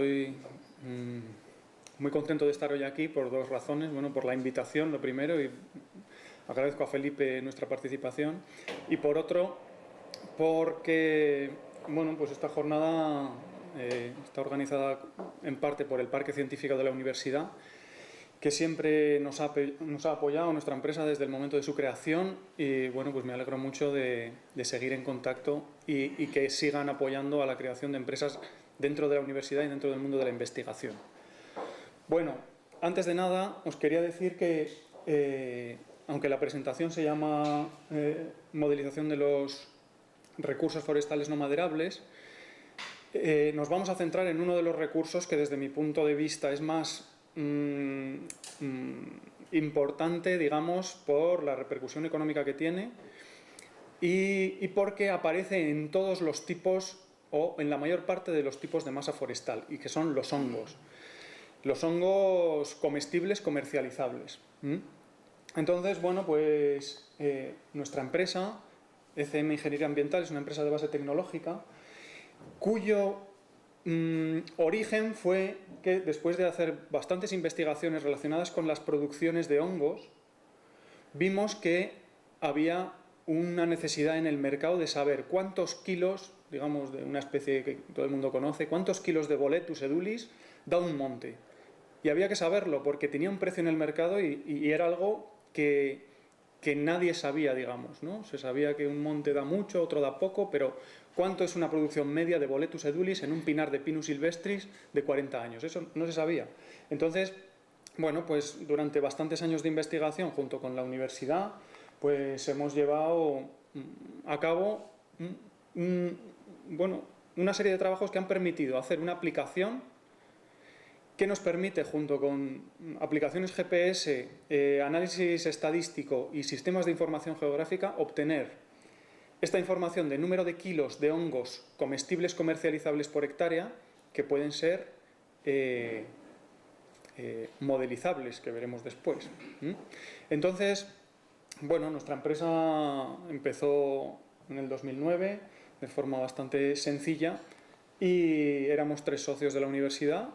estoy muy contento de estar hoy aquí por dos razones. Bueno, por la invitación, lo primero, y agradezco a Felipe nuestra participación. Y por otro, porque bueno, pues esta jornada está organizada en parte por el Parque Científico de la Universidad, que siempre nos ha apoyado nuestra empresa desde el momento de su creación, y bueno, pues me alegro mucho de seguir en contacto y que sigan apoyando a la creación de empresas dentro de la universidad y dentro del mundo de la investigación. Bueno, antes de nada os quería decir que aunque la presentación se llama modelización de los recursos forestales no maderables, nos vamos a centrar en uno de los recursos que desde mi punto de vista es más importante, digamos, por la repercusión económica que tiene y porque aparece en todos los tipos o en la mayor parte de los tipos de masa forestal, y que son los hongos. Los hongos comestibles comercializables. Entonces, bueno, pues nuestra empresa, ECM Ingeniería Ambiental, es una empresa de base tecnológica cuyo origen fue que después de hacer bastantes investigaciones relacionadas con las producciones de hongos, vimos que había una necesidad en el mercado de saber cuántos kilos, digamos, de una especie que todo el mundo conoce, cuántos kilos de Boletus edulis da un monte. Y había que saberlo porque tenía un precio en el mercado y era algo que nadie sabía, digamos, ¿no? Se sabía que un monte da mucho, otro da poco, pero ¿cuánto es una producción media de Boletus edulis en un pinar de Pinus silvestris de 40 años? Eso no se sabía. Entonces, bueno, pues durante bastantes años de investigación junto con la universidad, pues hemos llevado a cabo bueno, una serie de trabajos que han permitido hacer una aplicación que nos permite, junto con aplicaciones GPS, análisis estadístico y sistemas de información geográfica, obtener esta información de número de kilos de hongos comestibles comercializables por hectárea, que pueden ser modelizables, que veremos después. Entonces, bueno, nuestra empresa empezó en el 2009 de forma bastante sencilla y éramos 3 socios de la universidad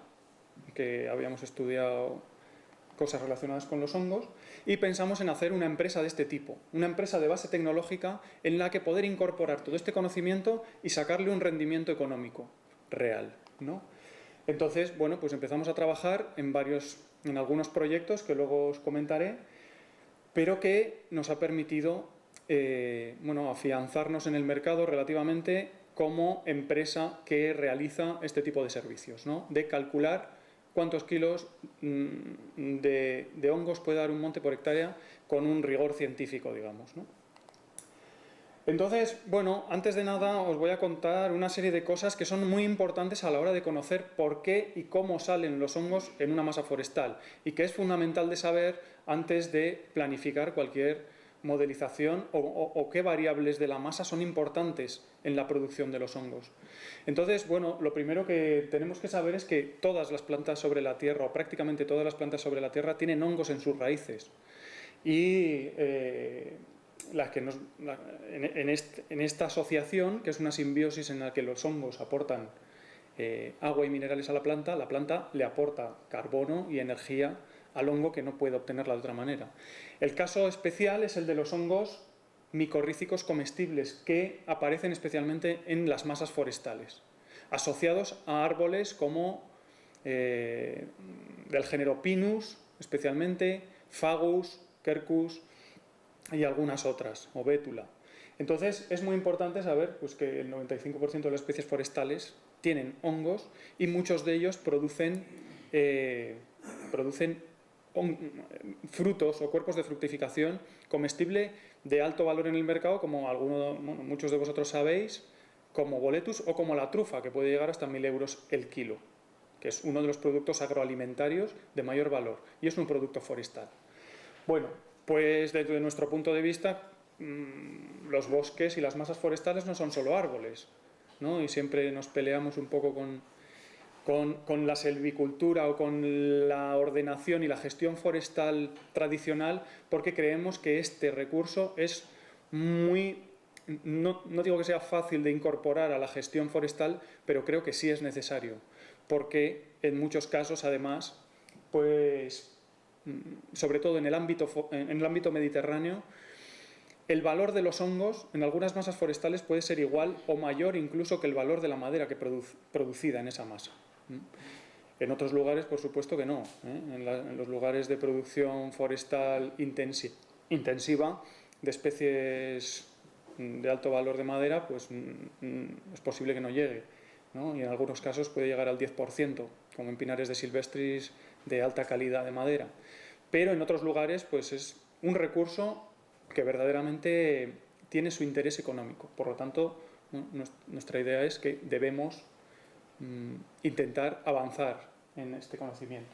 que habíamos estudiado cosas relacionadas con los hongos, y pensamos en hacer una empresa de este tipo, una empresa de base tecnológica en la que poder incorporar todo este conocimiento y sacarle un rendimiento económico real, ¿no? Entonces, bueno, pues empezamos a trabajar en algunos proyectos que luego os comentaré, pero que nos ha permitido bueno, afianzarnos en el mercado relativamente como empresa que realiza este tipo de servicios, ¿no? De calcular cuántos kilos de hongos puede dar un monte por hectárea con un rigor científico, digamos, ¿no? Entonces, bueno, antes de nada os voy a contar una serie de cosas que son muy importantes a la hora de conocer por qué y cómo salen los hongos en una masa forestal, y que es fundamental de saber antes de planificar cualquier modelización o qué variables de la masa son importantes en la producción de los hongos. Entonces, bueno, lo primero que tenemos que saber es que todas las plantas sobre la Tierra, o prácticamente todas las plantas sobre la Tierra, tienen hongos en sus raíces. Y las que en esta asociación, que es una simbiosis en la que los hongos aportan agua y minerales a la planta le aporta carbono y energía al hongo, que no puede obtenerla de otra manera. El caso especial es el de los hongos micorrízicos comestibles, que aparecen especialmente en las masas forestales, asociados a árboles como del género Pinus, especialmente Fagus, Quercus y algunas otras, o Bétula. Entonces es muy importante saber pues, que el 95% de las especies forestales tienen hongos, y muchos de ellos producen frutos o cuerpos de fructificación comestible de alto valor en el mercado, como muchos de vosotros sabéis, como Boletus o como la trufa, que puede llegar hasta 1.000 euros el kilo, que es uno de los productos agroalimentarios de mayor valor, y es un producto forestal. Bueno, pues desde nuestro punto de vista, los bosques y las masas forestales no son solo árboles, ¿no? Y siempre nos peleamos un poco con la selvicultura o con la ordenación y la gestión forestal tradicional, porque creemos que este recurso es muy, no digo que sea fácil de incorporar a la gestión forestal, pero creo que sí es necesario, porque en muchos casos, además, pues, sobre todo en el ámbito mediterráneo, el valor de los hongos en algunas masas forestales puede ser igual o mayor incluso que el valor de la madera que producida en esa masa. En otros lugares, por supuesto que no. En los lugares de producción forestal intensiva de especies de alto valor de madera, pues es posible que no llegue, ¿no? Y en algunos casos puede llegar al 10%, como en pinares de silvestris de alta calidad de madera. Pero en otros lugares, pues es un recurso que verdaderamente tiene su interés económico. Por lo tanto, nuestra idea es que debemos intentar avanzar en este conocimiento,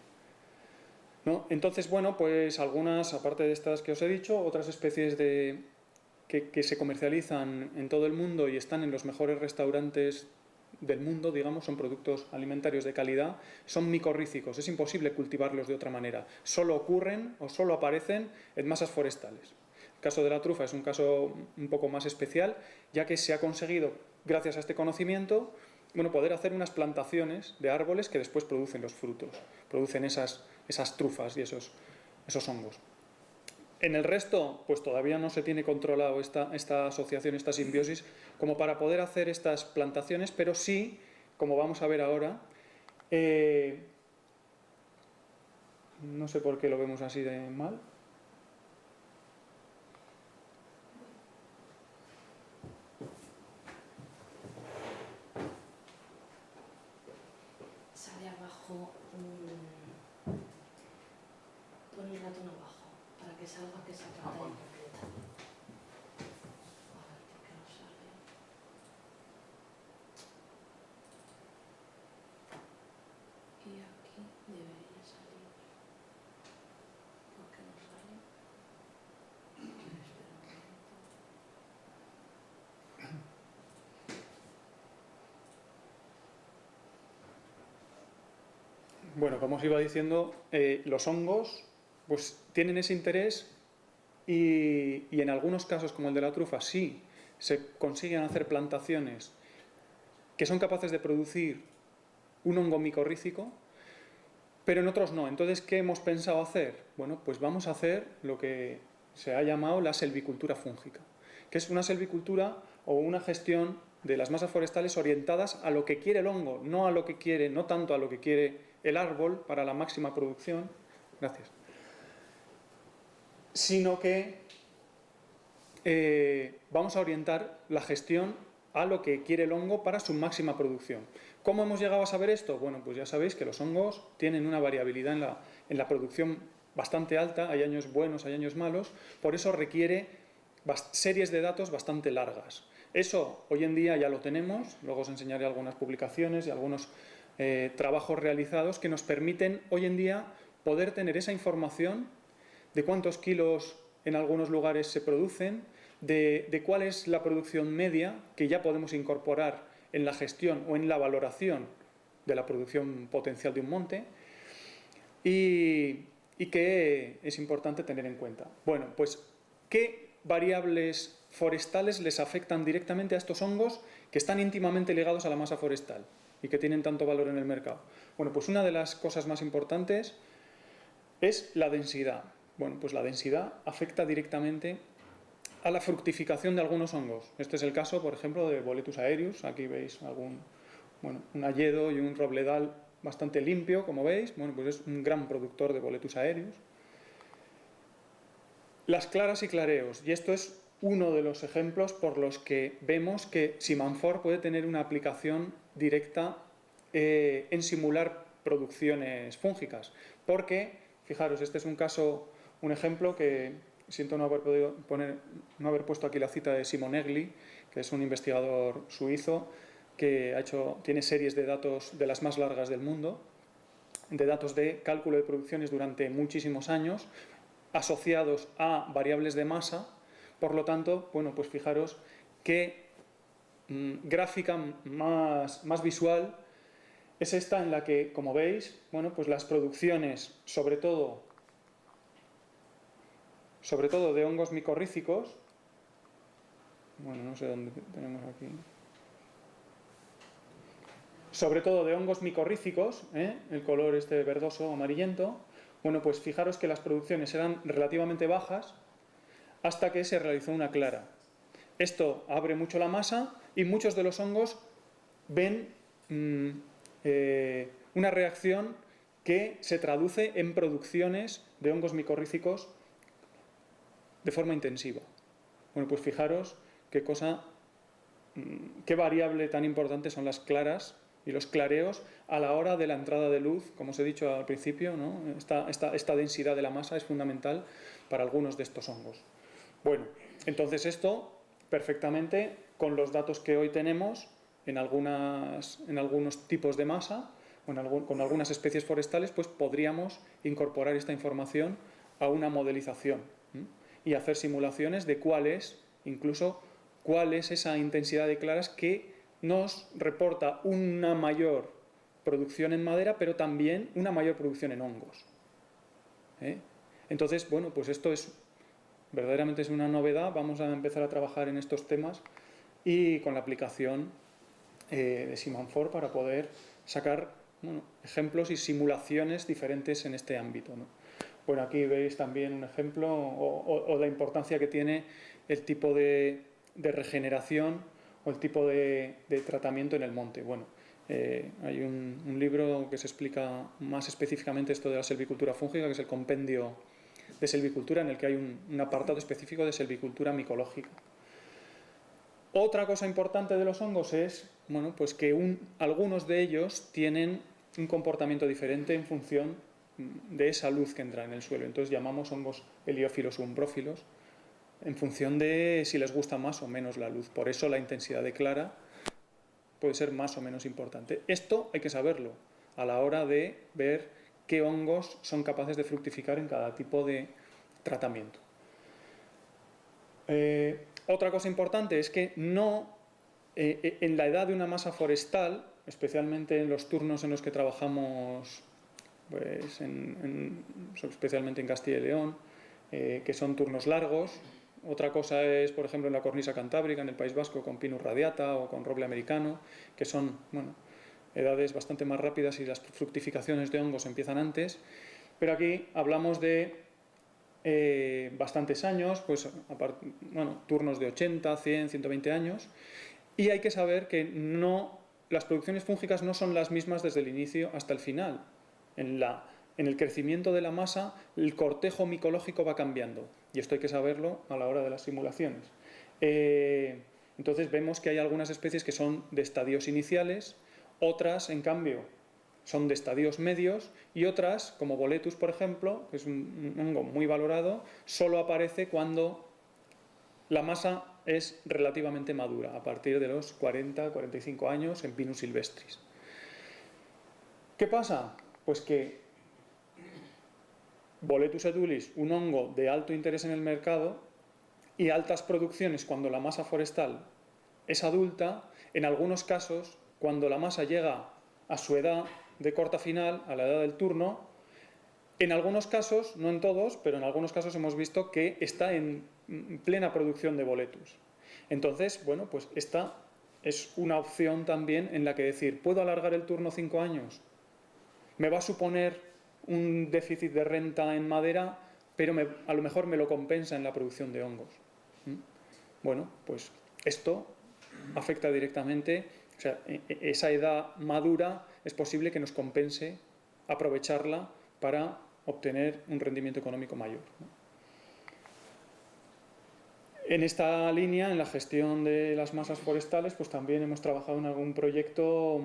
¿no? Entonces, bueno, pues algunas, aparte de estas que os he dicho, otras especies que se comercializan en todo el mundo y están en los mejores restaurantes del mundo, digamos, son productos alimentarios de calidad, son micorrícicos, es imposible cultivarlos de otra manera, solo ocurren o solo aparecen en masas forestales. El caso de la trufa es un caso un poco más especial, ya que se ha conseguido, gracias a este conocimiento, bueno, poder hacer unas plantaciones de árboles que después producen los frutos, producen esas trufas y esos hongos. En el resto, pues todavía no se tiene controlado esta asociación, esta simbiosis, como para poder hacer estas plantaciones, pero sí, como vamos a ver ahora, no sé por qué lo vemos así de mal. Sale abajo pon el ratón abajo para que salga que esa pantalla completa. A ver por qué no sale. Y aquí debería salir. ¿Por qué no sale? Espera un momento. Bueno, como os iba diciendo, los hongos pues tienen ese interés y en algunos casos, como el de la trufa, sí se consiguen hacer plantaciones que son capaces de producir un hongo micorrícico, pero en otros no. Entonces, ¿qué hemos pensado hacer? Bueno, pues vamos a hacer lo que se ha llamado la selvicultura fúngica, que es una selvicultura o una gestión de las masas forestales orientadas a lo que quiere el hongo, no tanto a lo que quiere el árbol para la máxima producción, gracias, sino que vamos a orientar la gestión a lo que quiere el hongo para su máxima producción. ¿Cómo hemos llegado a saber esto? Bueno, pues ya sabéis que los hongos tienen una variabilidad en la producción bastante alta, hay años buenos, hay años malos, por eso requiere series de datos bastante largas. Eso hoy en día ya lo tenemos, luego os enseñaré algunas publicaciones y algunos trabajos realizados que nos permiten hoy en día poder tener esa información de cuántos kilos en algunos lugares se producen, de cuál es la producción media que ya podemos incorporar en la gestión o en la valoración de la producción potencial de un monte y que es importante tener en cuenta. Bueno, pues, ¿qué variables forestales les afectan directamente a estos hongos que están íntimamente ligados a la masa forestal y que tienen tanto valor en el mercado? Bueno, pues una de las cosas más importantes es la densidad. Bueno, pues la densidad afecta directamente a la fructificación de algunos hongos. Este es el caso, por ejemplo, de Boletus aereus. Aquí veis un hayedo y un robledal bastante limpio, como veis. Bueno, pues es un gran productor de Boletus aereus. Las claras y clareos, y esto es uno de los ejemplos por los que vemos que Simanfor puede tener una aplicación directa en simular producciones fúngicas, porque, fijaros, este es un ejemplo que siento no haber puesto aquí la cita de Simonegli, que es un investigador suizo que tiene series de datos de las más largas del mundo, de datos de cálculo de producciones durante muchísimos años, asociados a variables de masa. Por lo tanto, bueno, pues fijaros qué gráfica más visual es esta, en la que, como veis, bueno, pues las producciones, sobre todo de hongos micorrícicos, bueno, no sé dónde tenemos aquí, sobre todo de hongos micorrízicos, el color este verdoso amarillento. Bueno, pues fijaros que las producciones eran relativamente bajas hasta que se realizó una clara. Esto abre mucho la masa y muchos de los hongos ven una reacción que se traduce en producciones de hongos micorrízicos de forma intensiva. Bueno, pues fijaros qué variable tan importante son las claras y los clareos a la hora de la entrada de luz. Como os he dicho al principio, ¿no? Esta densidad de la masa es fundamental para algunos de estos hongos. Bueno, entonces esto perfectamente con los datos que hoy tenemos en algunos tipos de masa o con algunas especies forestales, pues podríamos incorporar esta información a una modelización y hacer simulaciones de cuál es esa intensidad de claras que nos reporta una mayor producción en madera, pero también una mayor producción en hongos. Entonces, bueno, pues esto verdaderamente es una novedad. Vamos a empezar a trabajar en estos temas y con la aplicación de Siman4 para poder sacar ejemplos y simulaciones diferentes en este ámbito, ¿no? Bueno, aquí veis también un ejemplo o la importancia que tiene el tipo de regeneración o el tipo de tratamiento en el monte. Bueno, hay un libro que se explica más específicamente esto de la selvicultura fúngica, que es el Compendio de Selvicultura, en el que hay un apartado específico de selvicultura micológica. Otra cosa importante de los hongos es, bueno, pues que algunos de ellos tienen un comportamiento diferente en función de esa luz que entra en el suelo. Entonces llamamos hongos heliófilos o umbrófilos en función de si les gusta más o menos la luz. Por eso la intensidad de clara puede ser más o menos importante. Esto hay que saberlo a la hora de ver qué hongos son capaces de fructificar en cada tipo de tratamiento. Otra cosa importante es que en la edad de una masa forestal, especialmente en los turnos en los que trabajamos, pues especialmente en Castilla y León, que son turnos largos. Otra cosa es, por ejemplo, en la cornisa cantábrica, en el País Vasco, con Pinus radiata o con roble americano, que son, bueno, edades bastante más rápidas y las fructificaciones de hongos empiezan antes. Pero aquí hablamos de bastantes años, pues turnos de 80, 100, 120 años, y hay que saber que las producciones fúngicas no son las mismas desde el inicio hasta el final. En el crecimiento de la masa, el cortejo micológico va cambiando, y esto hay que saberlo a la hora de las simulaciones. Entonces vemos que hay algunas especies que son de estadios iniciales, otras, en cambio, son de estadios medios, y otras, como Boletus, por ejemplo, que es un hongo muy valorado, solo aparece cuando la masa es relativamente madura, a partir de los 40-45 años en Pinus silvestris. ¿Qué pasa? Pues que Boletus edulis, un hongo de alto interés en el mercado y altas producciones cuando la masa forestal es adulta, en algunos casos, cuando la masa llega a su edad de corta final, a la edad del turno, en algunos casos, no en todos, pero en algunos casos hemos visto que está en plena producción de Boletus. Entonces, bueno, pues esta es una opción también en la que decir, ¿puedo alargar el turno 5 años? Me va a suponer un déficit de renta en madera, pero a lo mejor me lo compensa en la producción de hongos. Bueno, pues esto afecta directamente, o sea, esa edad madura es posible que nos compense aprovecharla para obtener un rendimiento económico mayor. En esta línea, en la gestión de las masas forestales, pues también hemos trabajado en algún proyecto,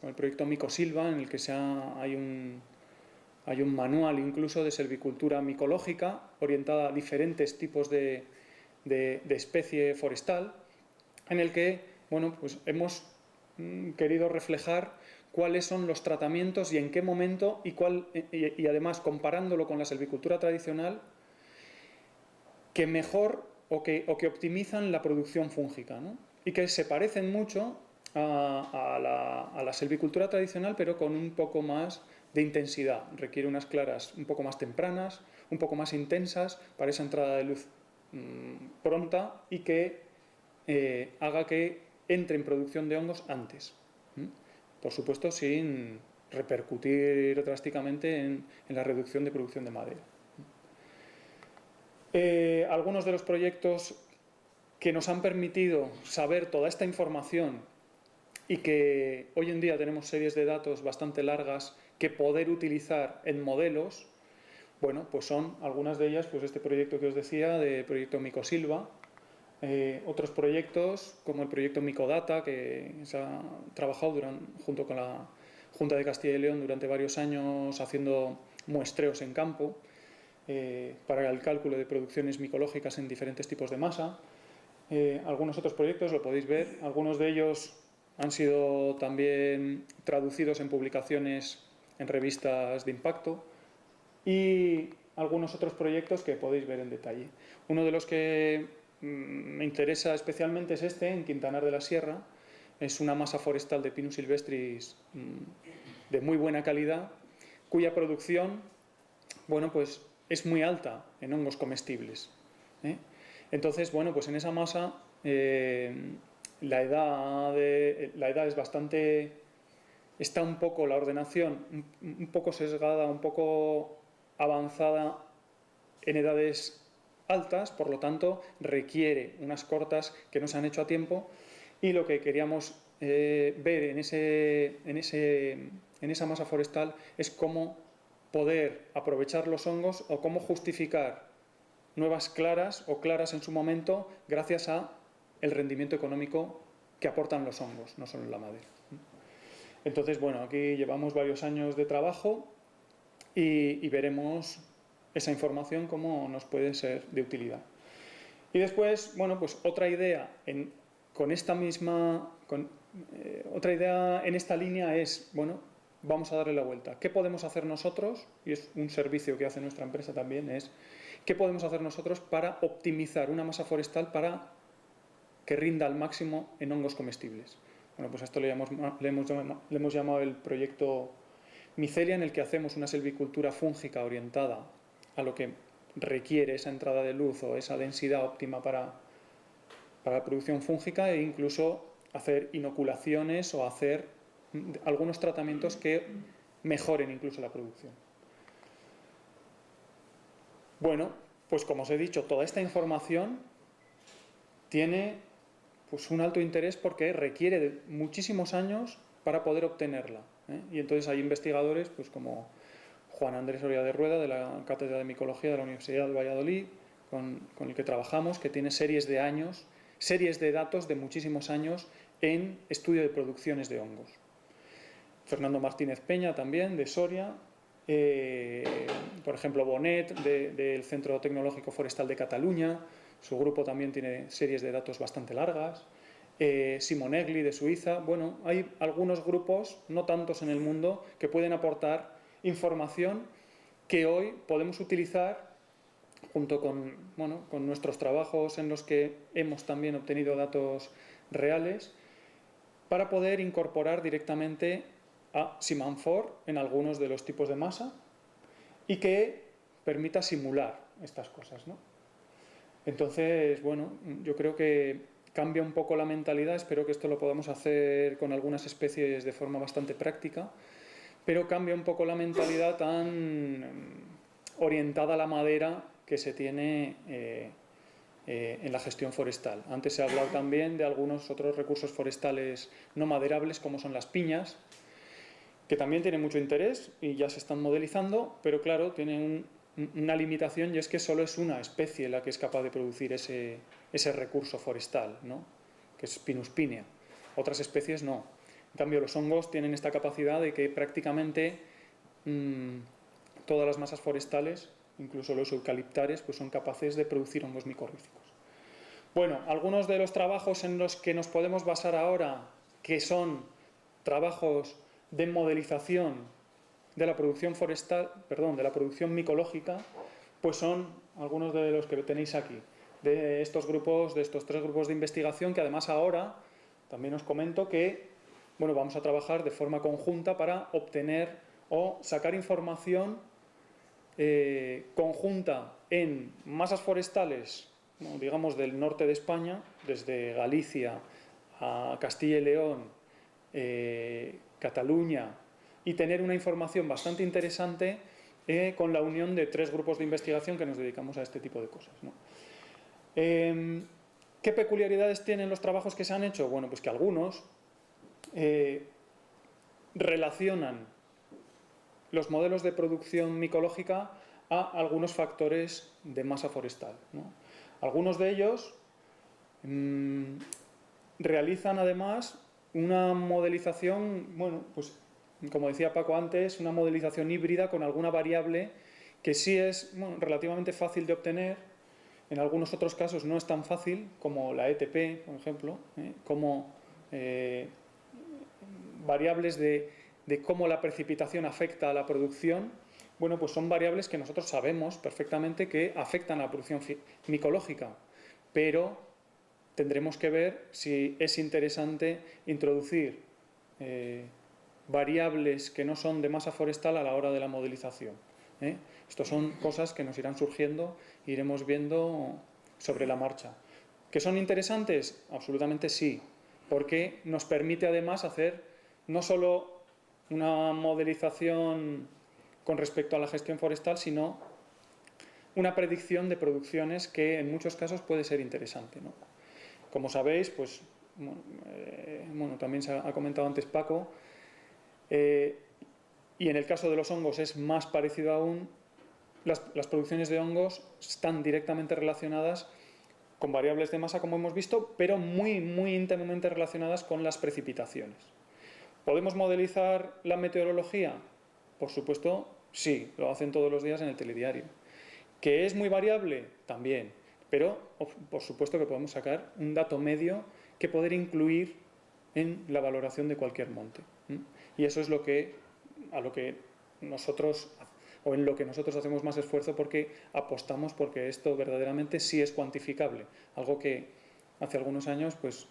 con el proyecto Micosilva, en el que hay un manual incluso de selvicultura micológica orientada a diferentes tipos de especie forestal, en el que, bueno, pues hemos querido reflejar cuáles son los tratamientos y en qué momento y además comparándolo con la selvicultura tradicional que mejor o que optimizan la producción fúngica, ¿no? Y que se parecen mucho a la selvicultura tradicional, pero con un poco más de intensidad. Requiere unas claras un poco más tempranas, un poco más intensas para esa entrada de luz pronta y que haga que entre en producción de hongos antes. por supuesto sin repercutir drásticamente en la reducción de producción de madera. Algunos de los proyectos que nos han permitido saber toda esta información y que hoy en día tenemos series de datos bastante largas que poder utilizar en modelos, bueno, pues son algunas de ellas, pues este proyecto que os decía, de proyecto Micosilva, otros proyectos como el proyecto Micodata, que se ha trabajado junto con la Junta de Castilla y León durante varios años haciendo muestreos en campo para el cálculo de producciones micológicas en diferentes tipos de masa. Algunos otros proyectos lo podéis ver, algunos de ellos han sido también traducidos en publicaciones en revistas de impacto y algunos otros proyectos que podéis ver en detalle. Uno de los que me interesa especialmente es este, en Quintanar de la Sierra. Es una masa forestal de Pinus silvestris de muy buena calidad, cuya producción, bueno, pues es muy alta en hongos comestibles. Entonces, bueno, pues en esa masa la edad es bastante... Está un poco la ordenación, un poco sesgada, un poco avanzada en edades altas, por lo tanto requiere unas cortas que no se han hecho a tiempo, y lo que queríamos ver en esa masa forestal es cómo poder aprovechar los hongos o cómo justificar nuevas claras o claras en su momento gracias a el rendimiento económico que aportan los hongos, no solo la madera. Entonces, bueno, aquí llevamos varios años de trabajo y veremos esa información cómo nos puede ser de utilidad. Y después, bueno, pues otra idea otra idea en esta línea es, bueno, vamos a darle la vuelta. ¿Qué podemos hacer nosotros? Y es un servicio que hace nuestra empresa también, es ¿qué podemos hacer nosotros para optimizar una masa forestal para que rinda al máximo en hongos comestibles? Bueno, pues a esto le hemos llamado el proyecto Micelia, en el que hacemos una silvicultura fúngica orientada a lo que requiere esa entrada de luz o esa densidad óptima para la producción fúngica, e incluso hacer inoculaciones o hacer algunos tratamientos que mejoren incluso la producción. Bueno, pues como os he dicho, toda esta información tiene pues un alto interés porque requiere de muchísimos años para poder obtenerla. Y entonces hay investigadores pues como Juan Andrés Oria de Rueda, de la Cátedra de Micología de la Universidad de Valladolid, con el que trabajamos, que tiene series de años, series de datos de muchísimos años en estudio de producciones de hongos. Fernando Martínez Peña también, de Soria, por ejemplo Bonet, del Centro Tecnológico Forestal de Cataluña, su grupo también tiene series de datos bastante largas, Simonegli de Suiza. Bueno, hay algunos grupos, no tantos en el mundo, que pueden aportar información que hoy podemos utilizar junto con nuestros trabajos en los que hemos también obtenido datos reales para poder incorporar directamente a Simanfor en algunos de los tipos de masa y que permita simular estas cosas, ¿no? Entonces, bueno, yo creo que cambia un poco la mentalidad, espero que esto lo podamos hacer con algunas especies de forma bastante práctica, pero cambia un poco la mentalidad tan orientada a la madera que se tiene en la gestión forestal. Antes se ha hablado también de algunos otros recursos forestales no maderables, como son las piñas, que también tienen mucho interés y ya se están modelizando, pero claro, tienen una limitación, y es que solo es una especie la que es capaz de producir ese recurso forestal, ¿no? Que es Pinus pinea. Otras especies no. En cambio, los hongos tienen esta capacidad de que prácticamente todas las masas forestales, incluso los eucaliptares, pues son capaces de producir hongos micorríficos. Bueno, algunos de los trabajos en los que nos podemos basar ahora, que son trabajos de modelización de la producción forestal, perdón, de la producción micológica, pues son algunos de los que tenéis aquí, de estos grupos, de estos 3 grupos de investigación, que además ahora también os comento que, bueno, vamos a trabajar de forma conjunta para obtener o sacar información conjunta en masas forestales, ¿no?, digamos del norte de España, desde Galicia a Castilla y León, Cataluña, y tener una información bastante interesante con la unión de 3 grupos de investigación que nos dedicamos a este tipo de cosas, ¿no? ¿Qué peculiaridades tienen los trabajos que se han hecho? Bueno, pues que algunos relacionan los modelos de producción micológica a algunos factores de masa forestal, ¿no? Algunos de ellos realizan además una modelización, bueno, pues como decía Paco antes, una modelización híbrida con alguna variable que sí es, bueno, relativamente fácil de obtener. En algunos otros casos no es tan fácil, como la ETP, por ejemplo, como variables de cómo la precipitación afecta a la producción. Bueno, pues son variables que nosotros sabemos perfectamente que afectan a la producción micológica, pero tendremos que ver si es interesante introducir variables que no son de masa forestal a la hora de la modelización. Estas son cosas que nos irán surgiendo e iremos viendo sobre la marcha. ¿Que son interesantes? Absolutamente sí, porque nos permite además hacer no solo una modelización con respecto a la gestión forestal, sino una predicción de producciones que en muchos casos puede ser interesante, ¿no? Como sabéis, pues bueno, también se ha comentado antes Paco, y en el caso de los hongos es más parecido aún. Las producciones de hongos están directamente relacionadas con variables de masa, como hemos visto, pero muy, muy íntimamente relacionadas con las precipitaciones. ¿Podemos modelizar la meteorología? Por supuesto, sí, lo hacen todos los días en el telediario. ¿Que es muy variable? También. Pero, por supuesto que podemos sacar un dato medio que poder incluir en la valoración de cualquier monte. Y eso es a lo que nosotros, o en lo que nosotros hacemos más esfuerzo, porque apostamos porque esto verdaderamente sí es cuantificable. Algo que hace algunos años, pues,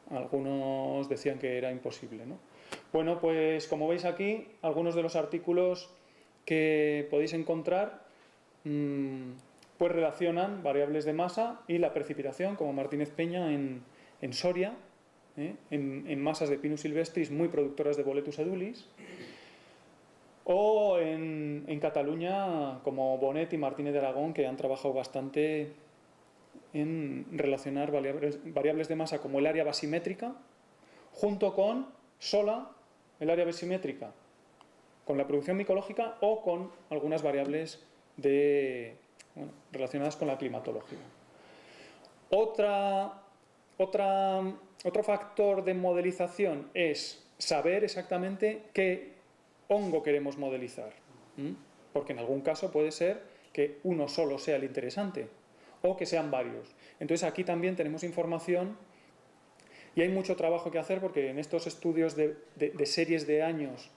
algunos decían que era imposible, ¿no? Bueno, pues como veis aquí, algunos de los artículos que podéis encontrar pues relacionan variables de masa y la precipitación, como Martínez Peña en Soria, en masas de Pinus silvestris muy productoras de Boletus edulis, o en Cataluña como Bonet y Martínez de Aragón, que han trabajado bastante en relacionar variables de masa como el área basimétrica junto con sola el área basimétrica con la producción micológica o con algunas variables relacionadas con la climatología. Otro factor de modelización es saber exactamente qué hongo queremos modelizar, porque en algún caso puede ser que uno solo sea el interesante o que sean varios. Entonces aquí también tenemos información y hay mucho trabajo que hacer, porque en estos estudios de series de años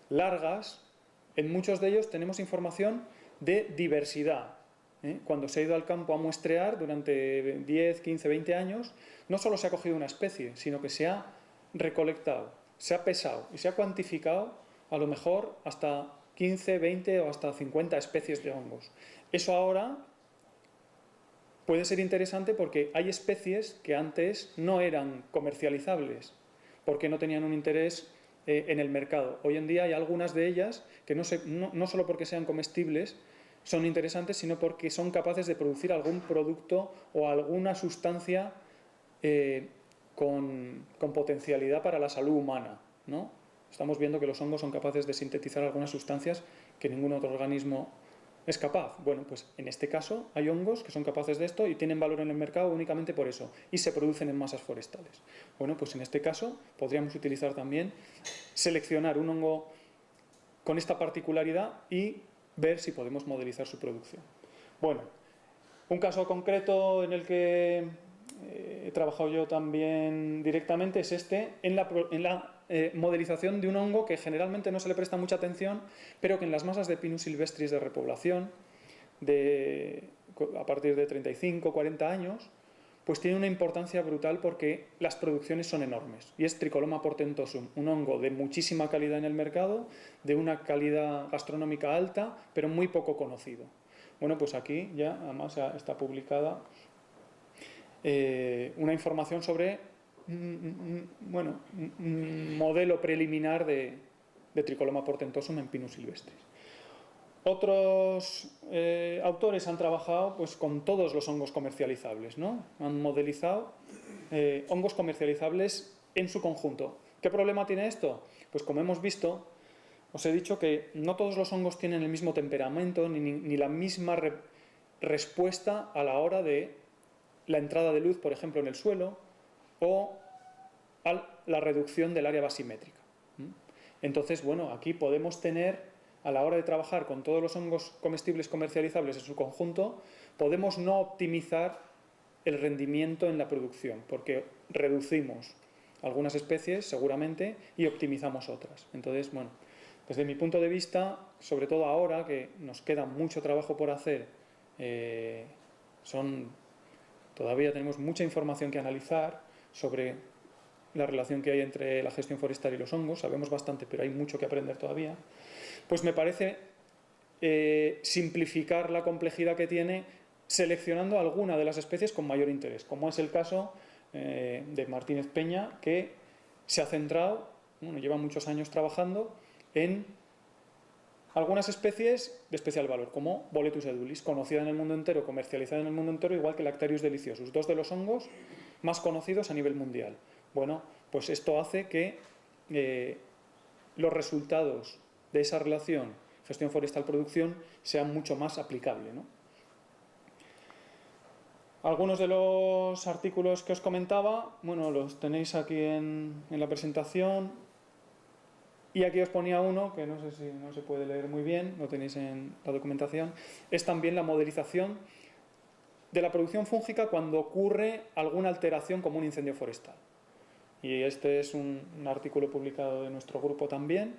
largas, en muchos de ellos tenemos información de diversidad. Cuando se ha ido al campo a muestrear durante 10, 15, 20 años, no solo se ha cogido una especie, sino que se ha recolectado, se ha pesado y se ha cuantificado a lo mejor hasta 15, 20 o hasta 50 especies de hongos. Eso ahora puede ser interesante porque hay especies que antes no eran comercializables, porque no tenían un interés en el mercado. Hoy en día hay algunas de ellas que no solo porque sean comestibles son interesantes, sino porque son capaces de producir algún producto o alguna sustancia con potencialidad para la salud humana, ¿no? Estamos viendo que los hongos son capaces de sintetizar algunas sustancias que ningún otro organismo es capaz. Bueno, pues en este caso hay hongos que son capaces de esto y tienen valor en el mercado únicamente por eso, y se producen en masas forestales. Bueno, pues en este caso podríamos utilizar también, seleccionar un hongo con esta particularidad y ver si podemos modelizar su producción. Bueno, un caso concreto en el que he trabajado yo también directamente es en la modelización de un hongo que generalmente no se le presta mucha atención, pero que en las masas de Pinus silvestris de repoblación a partir de 35, 40 años, pues tiene una importancia brutal porque las producciones son enormes. Y es Tricoloma portentosum, un hongo de muchísima calidad en el mercado, de una calidad gastronómica alta, pero muy poco conocido. Bueno, pues aquí ya además está publicada una información sobre un modelo preliminar de Tricoloma portentosum en Pinus silvestris. Otros autores han trabajado pues, con todos los hongos comercializables, ¿no? Han modelizado hongos comercializables en su conjunto. ¿Qué problema tiene esto? Pues como hemos visto, os he dicho que no todos los hongos tienen el mismo temperamento ni la misma respuesta a la hora de la entrada de luz, por ejemplo, en el suelo, o a la reducción del área basimétrica. Entonces, bueno, aquí podemos tener, a la hora de trabajar con todos los hongos comestibles comercializables en su conjunto, podemos no optimizar el rendimiento en la producción, porque reducimos algunas especies, seguramente, y optimizamos otras. Entonces, bueno, desde mi punto de vista, sobre todo ahora, que nos queda mucho trabajo por hacer, todavía tenemos mucha información que analizar sobre la relación que hay entre la gestión forestal y los hongos, sabemos bastante, pero hay mucho que aprender todavía, pues me parece simplificar la complejidad que tiene seleccionando alguna de las especies con mayor interés, como es el caso de Martínez Peña, que se ha centrado, bueno, lleva muchos años trabajando en algunas especies de especial valor, como Boletus edulis, conocida en el mundo entero, comercializada en el mundo entero, igual que Lactarius deliciosus, dos de los hongos más conocidos a nivel mundial. Bueno, pues esto hace que los resultados de esa relación gestión forestal-producción sean mucho más aplicables, ¿no? Algunos de los artículos que os comentaba, bueno, los tenéis aquí en la presentación. Y aquí os ponía uno, que no sé si no se puede leer muy bien, lo tenéis en la documentación, es también la modelización de la producción fúngica cuando ocurre alguna alteración como un incendio forestal. Y este es un artículo publicado de nuestro grupo también,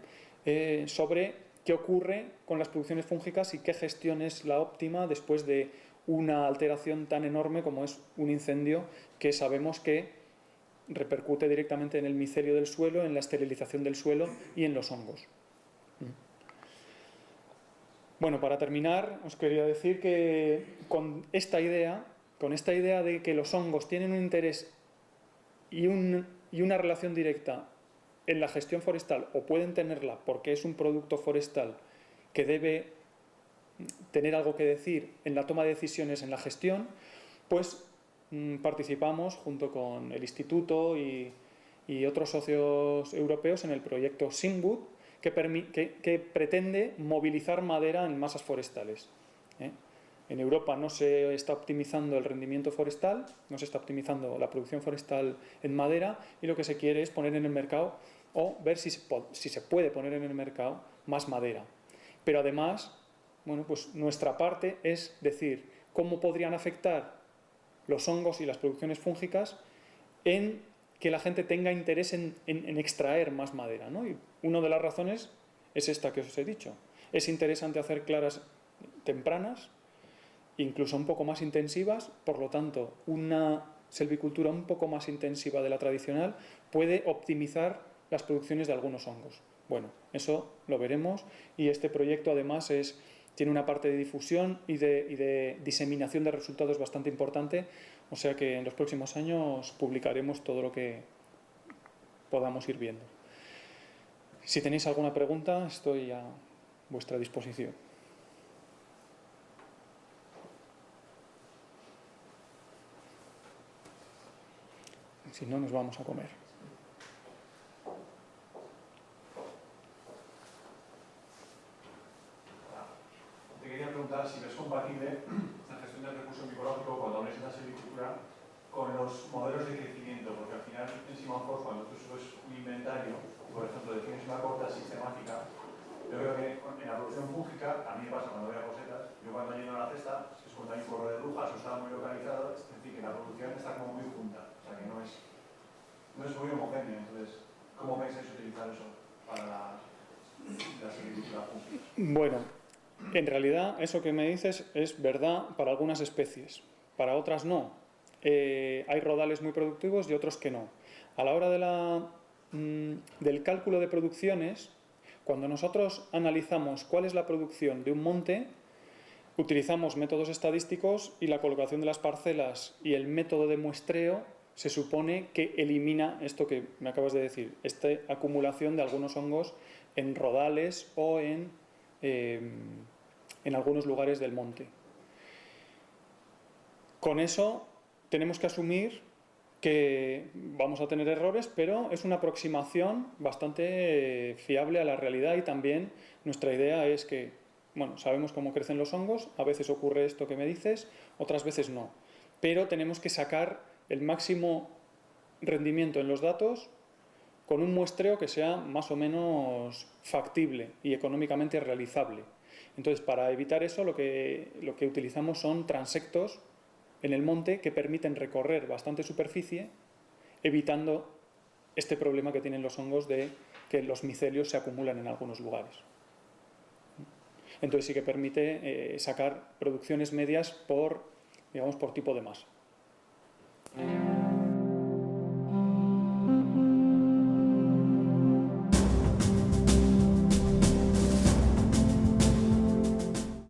sobre qué ocurre con las producciones fúngicas y qué gestión es la óptima después de una alteración tan enorme como es un incendio, que sabemos que repercute directamente en el micelio del suelo, en la esterilización del suelo y en los hongos. Bueno, para terminar, os quería decir que con esta idea de que los hongos tienen un interés y una relación directa en la gestión forestal, o pueden tenerla porque es un producto forestal que debe tener algo que decir en la toma de decisiones en la gestión, pues participamos junto con el Instituto y otros socios europeos en el proyecto SIMBUD, que pretende movilizar madera en masas forestales. En Europa no se está optimizando el rendimiento forestal, no se está optimizando la producción forestal en madera, y lo que se quiere es poner en el mercado, o ver si se puede poner en el mercado más madera. Pero además, bueno, pues nuestra parte es decir cómo podrían afectar los hongos y las producciones fúngicas en que la gente tenga interés en extraer más madera, ¿no? Y una de las razones es esta que os he dicho. Es interesante hacer claras tempranas, incluso un poco más intensivas, por lo tanto, una silvicultura un poco más intensiva de la tradicional puede optimizar las producciones de algunos hongos. Bueno, eso lo veremos, y este proyecto además tiene una parte de difusión y de diseminación de resultados bastante importante, o sea que en los próximos años publicaremos todo lo que podamos ir viendo. Si tenéis alguna pregunta, estoy a vuestra disposición. Si no, nos vamos a comer. Te quería preguntar si es compatible la gestión del recurso micológico cuando habléis de la silvicultura con los modelos de crecimiento, porque al final en Simanforce, cuando tú subes un inventario, por ejemplo, defines una corta sistemática, yo creo que en la producción fúngica, a mí me pasa cuando voy a cosetas, yo cuando lleno la cesta, es cuando hay un corro de brujas o está muy localizado, es decir, que la producción está como muy junta, o sea que no es muy homogéneo. Entonces, ¿cómo pensáis utilizar eso para la silvicultura fúngica? Bueno, en realidad eso que me dices es verdad para algunas especies, para otras no. Hay rodales muy productivos y otros que no. A la hora del cálculo de producciones, cuando nosotros analizamos cuál es la producción de un monte, utilizamos métodos estadísticos y la colocación de las parcelas y el método de muestreo se supone que elimina esto que me acabas de decir, esta acumulación de algunos hongos en rodales o en algunos lugares del monte. Con eso tenemos que asumir que vamos a tener errores, pero es una aproximación bastante fiable a la realidad, y también nuestra idea es que, bueno, sabemos cómo crecen los hongos, a veces ocurre esto que me dices, otras veces no, pero tenemos que sacar el máximo rendimiento en los datos con un muestreo que sea más o menos factible y económicamente realizable. Entonces, para evitar eso, lo que utilizamos son transectos en el monte que permiten recorrer bastante superficie, evitando este problema que tienen los hongos de que los micelios se acumulan en algunos lugares. Entonces sí que permite sacar producciones medias por, digamos, por tipo de masa.